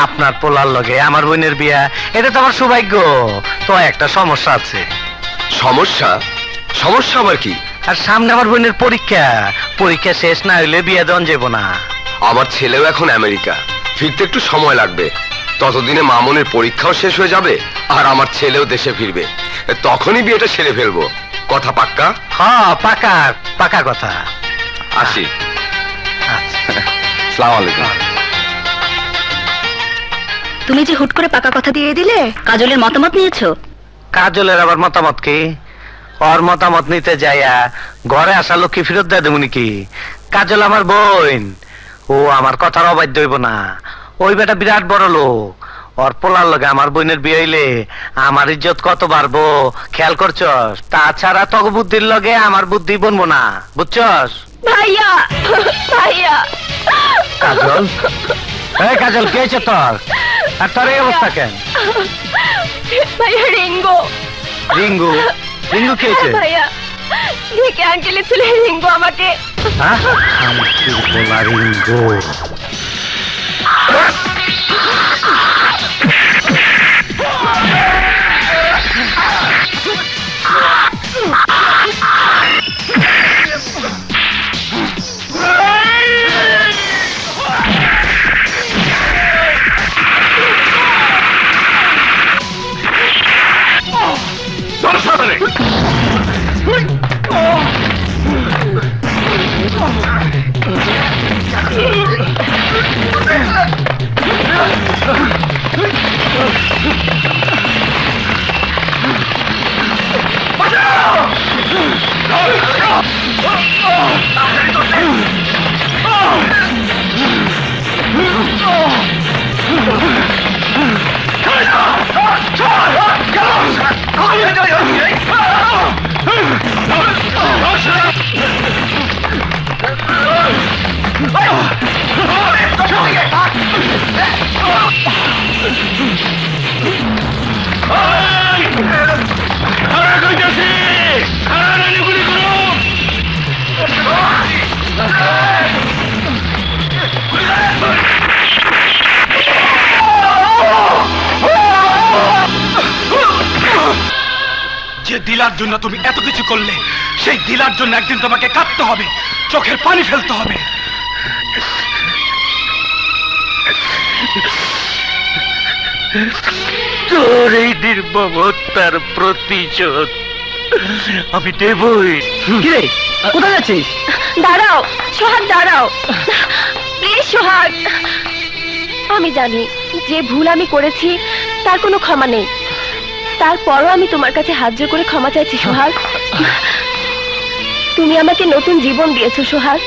আপনার পোলার লগে আমার বোনের বিয়া, এটা তো আমার সৌভাগ্য। তো একটা সমস্যা আছে। সমস্যা? সমস্যা আবার কি? আর সামনে আমার বোনের পরীক্ষা, পরীক্ষা শেষ না হইলে বিয়া দেওয়া যাব না। আমার ছেলেও এখন আমেরিকা, ফিরতে একটু সময় লাগবে। ততদিনে মামুনের পরীক্ষাও শেষ হয়ে যাবে, আর আমার ছেলেও দেশে ফিরবে। তখনই বিয়েটা সেরে ফেলবো। কথা পাক্কা? হ্যাঁ, পাকা পাকা কথা। আসি। আসসালামু আলাইকুম। তুমি যে হুট করে পাকা কথা দিয়ে দিলে, কাজলের মতামত নিয়েছো? কাজলের আবার মতামত কি? ওর মতামত নিতে যাইয়া ঘরে আসা লক্ষ্মী ফেরত দেয় দেবো নাকি? কাজল আমার বোন, ও আমার কথার অবাধ্য হইব না। ওই বেটা বিরাট বড় লোক, ওর পোলার লগে আমার বোনের বিয়ে হইলে আমার ইজ্জত কত বাড়বো খেয়াল করছস? তাছাড়া তক বুদ্ধির লগে আমার বুদ্ধি বনবো না, বুঝছস? ভাইয়া, ভাইয়া। কাজল, এই কাজল, কে হয়েছে তোর? আর তোর এই অবস্থা কেন? ভাইয়া, রিঙ্গো। রিঙ্গু? রিঙ্গু কে হয়েছে? ভাইয়া, দেখে আঙ্কেলের ছেলে রিঙ্গো আমাকে। হ্যাঁ, আমার পোলা রিঙ্গু। যে দিলার জন্য তুমি এত কিছু করলে, সেই দিলার জন্য একদিন তোমাকে কাঁদতে হবে, চোখের পানি ফেলতে হবে। তোর এই নির্মমতার প্রতিশোধ আমি দেবই। কিরে, কোথায় যাচ্ছিস? দাঁড়াও সোহাগ, দাঁড়াও প্লিজ সোহাগ। আমি জানি যে ভুল আমি করেছি তার কোনো ক্ষমা নেই, তারপরও আমি তোমার কাছে হাত জোড় করে ক্ষমা চাইছি সোহাগ। তুমি আমাকে নতুন জীবন দিয়েছো সোহাগ,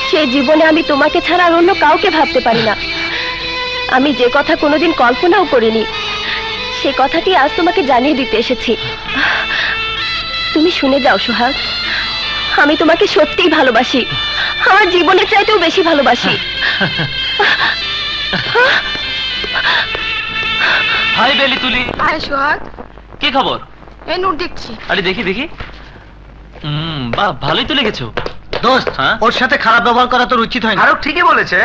সেই জীবনে আমি তোমাকে ছাড়া আর অন্য কাউকে ভাবতে পারি না। আমি যে কথা কোনোদিন কল্পনাও করিনি, সে কথাটি আজ তোমাকে জানিয়ে দিতে এসেছি। তুমি শুনে যাও সোহাগ, আমি তোমাকে সত্যিই ভালোবাসি, আমার জীবনের চাইতেও বেশি ভালোবাসি। হাই বেলি তুলি। হাই সোহাগ, কি খবর? এই নোট দেখছি। আরে দেখি দেখি। বাহ, ভালোই তো লেগেছো দোস্ত। ওর সাথে খারাপ ব্যবহার করা তোর উচিত হয় না। আরো ঠিকই বলেছে।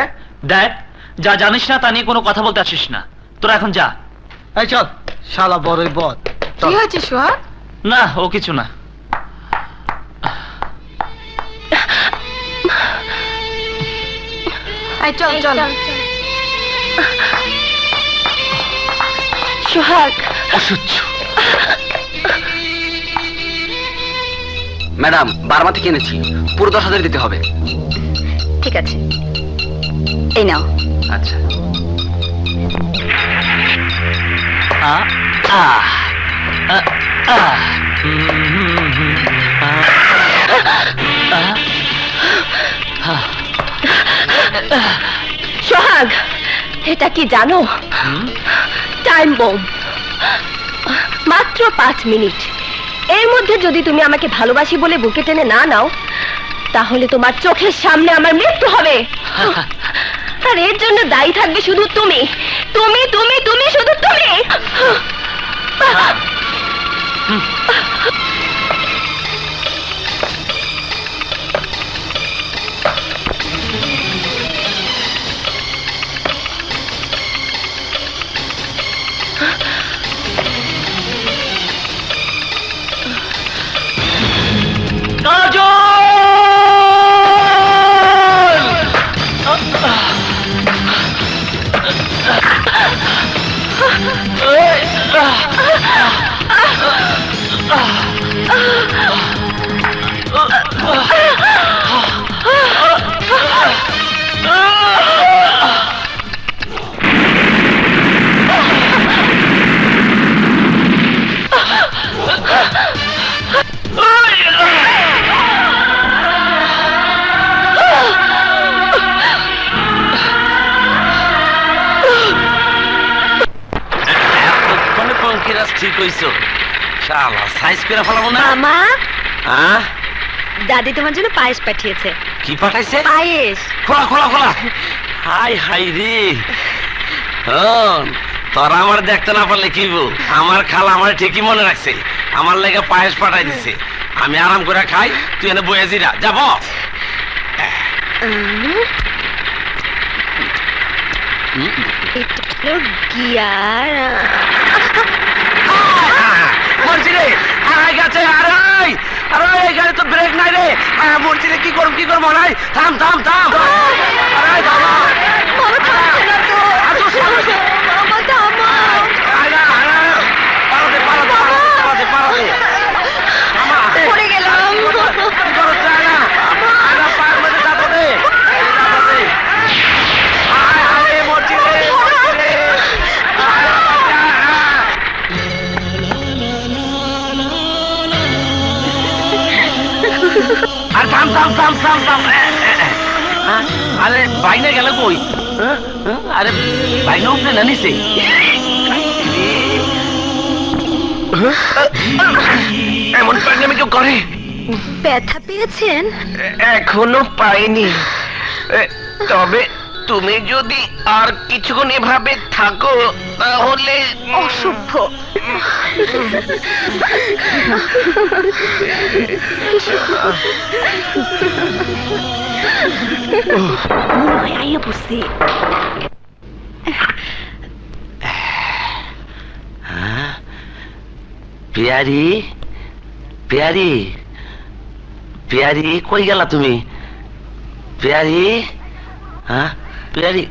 দেখ, যা জানিস না তা নিয়ে কোনো কথা বলতে আসিস না। তোরা এখন যা। এই চল, শালা বড়ই বদ। কি হয়েছে সোহাগ? না, ও কিছু না। চল চল সোহাগ। অসহ্য। ম্যাডাম, বার্মা থেকে এনেছি, পুরো 10,000 দিতে হবে। ঠিক আছে, এই নাও। আচ্ছা। সোহাগ, এটা কি জানো? Time bomb. মাত্র 5 মিনিট, এর মধ্যে যদি তুমি আমাকে ভালোবাসি বলে বুকে টেনে না নাও, তাহলে তোমার চোখের সামনে আমার মৃত্যু হবে। আর এর জন্য দায়ী থাকবে শুধু তুমি, তুমি তুমি তুমি, শুধু তুমি। ঠিক হইছো শালা সাইজ করে ফেলাবো না মামা হ্যাঁ দাদি তোমার জন্য পায়েস পাঠিয়েছে। কি পাঠাইছে পায়েস। খোলা খোলা খোলা হাই হাই রে তোরা আমার দেখতে না পারলে কি বল আমার খালা আমার ঠিকই মনে রাখছে আমার লেগে পায়েস পাঠাই দিছে আমি আরাম করে খাই তুই এনে বয়ে জিরা যাব গিয়ার মরছি রে আড়াই গেছে আড়াই আরে এই গাড়ি তো ব্রেক নাই রে মরছি রে কি করবো আড়াই থাম থাম থাম আড়াই থামা পড়ে গেলাম। আর থাম থাম থাম থাম থাম আরে বাইনে গেল কই আরে বাইনে উঠলে না নিছে এমন পাগলামি কেউ করে ব্যথা পেয়েছেন? এখনো পাইনি, তবে তুমি যদি আর কিছুক্ষণ এভাবে থাকো তাহলে অসভ্য। আইয়া বসছি। পিয়ারি পিয়ারি পিয়ারি কই গেলা তুমি পিয়ারি হ্যাঁ পিয়ারি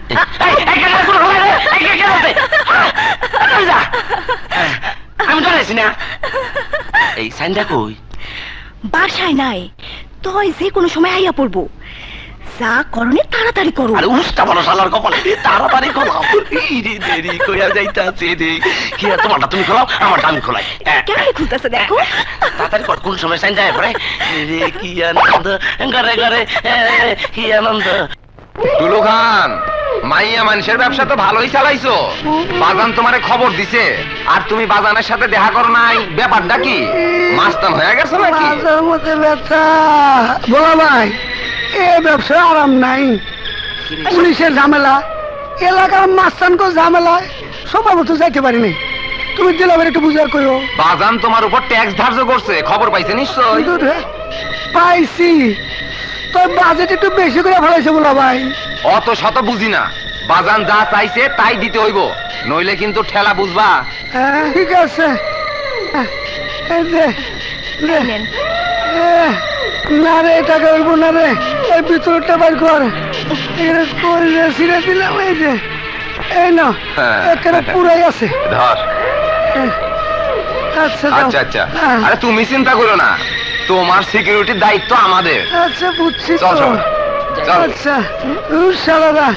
আমি ধরেছি না এই সাইনটা কই বাসায় নাই, তুই যে কোনো সময় আইয়া পড়বো। যা করণে তাড়াতাড়ি করো। আরে উস্তা বলো শালার কপালে তাড়াতাড়ি খোলাও দেরি কইয়া যাইতাছে রে কি আর তোমারটা তুমি খোলাও আমারটা আমি খোলাই কেমন খুলতেছে দেখো। তাড়াতাড়ি কর কোন সময় সাইন যায় পরে রে কি আনন্দ ঘরে ঘরে কি আনন্দ টুলু খান মাইয়া মানুষের ব্যবসা তো ভালোই চালাইছো বাজান তোমারে খবর দিছে আর তুমি বাজানের সাথে দেখা করো নাই ব্যাপারটা কি মাস্তান হয়ে গেছো নাকি মধ্যে ব্যবসা বলা ভাই এ ব্যবসা আরাম নাই, পুলিশের ঝামেলা, এলাকার মাস্তানকে ঝামেলায় সবার মতো যাইতে পারিনি। তুমি দিলে একটু বুঝার করো। বাজান তোমার উপর ট্যাক্স ধার্য করছে, খবর পাইছে নিশ্চয়? পাইছি, তোর বাজেট একটু বেশি করে ফেলাইছে বলা ভাই। অত শত বুঝি না, বাজান যা চাইছে তাই দিতে হইব, নইলে কিন্তু ঠেলা বুঝবা। হ্যাঁ ঠিক আছে, না রে টাকা হইব না রে, এই ভিতরটা বাইর কর, ছিঁড়ে দিলাম। এই যে এই না এখানে পুরাই আছে, ধর। আচ্ছা আচ্ছা আচ্ছা, আরে তুমি চিন্তা করো না, তোমার সিকিউরিটির দায়িত্ব আমাদের। আচ্ছা বুঝছি তো। চল চল চল। আচ্ছা শালারা,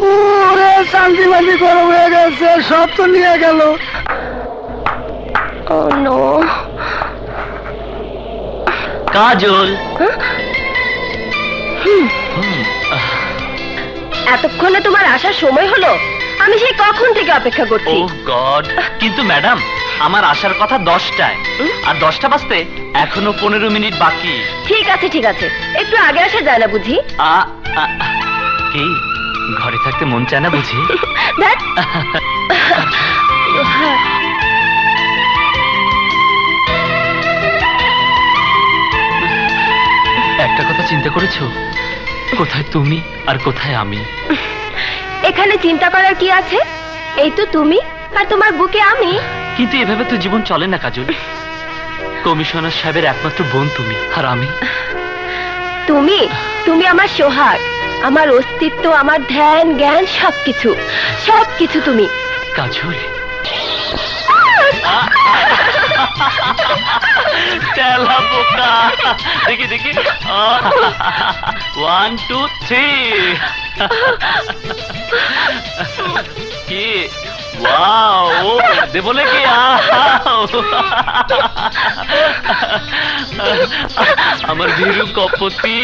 ওরে শান্তি বান্তি গরম হয়ে গেছে, সব তো নিয়ে গেল। ও নো। কাজল, এতক্ষণে তোমার আসার সময় হলো? আমি সেই কখন থেকে অপেক্ষা করছি। ও গড, কিন্তু ম্যাডাম আমার আসার কথা 10টায়, আর 10টা বাজতে এখনো 15 মিনিট বাকি। ঠিক আছে ঠিক আছে, একটু আগে আসা যায় না বুঝি? কি ঘরে থাকতে মন চায় না বুঝি? ধ্যাৎ। একটা কথা চিন্তা করেছো, কোথায় তুমি আর কোথায় আমি? এখানে চিন্তা করার কি আছে? এই তো তুমি আর তোমার বুকে আমি। কিন্তু এভাবে তো জীবন চলে না কাজল। কমিশনার সাহেবের একমাত্র বোন তুমি, আর আমি। তুমি তুমি আমার সোহাগ, আমার অস্তিত্ব, আমার ধ্যান জ্ঞান, সবকিছু সবকিছু তুমি। কাজল, তেলা বোকা, দেখি দেখি, 1 2 3 কি ওয়াও, দেবো নাকি? আমার ভীরু কপতি।